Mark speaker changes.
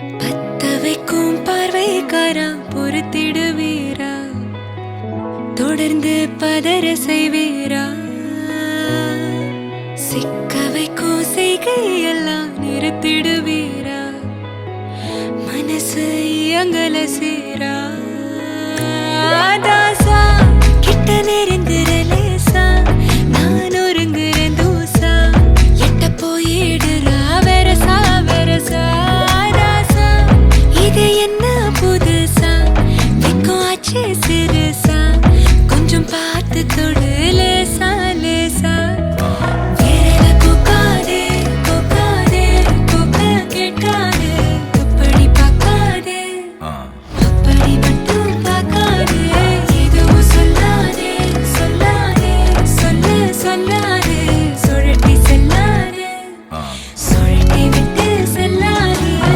Speaker 1: பத்த வைக்கும் பார்வைக்காரா பொறுத்திடுவீரா, தொடர்ந்து பதற செய்வீரா, சிக்க வைக்கும் செய்கையெல்லாம் நிறுத்திடுவீரா, மனசு இயங்கல சீரா. தாசா கிட்ட நெருங்குற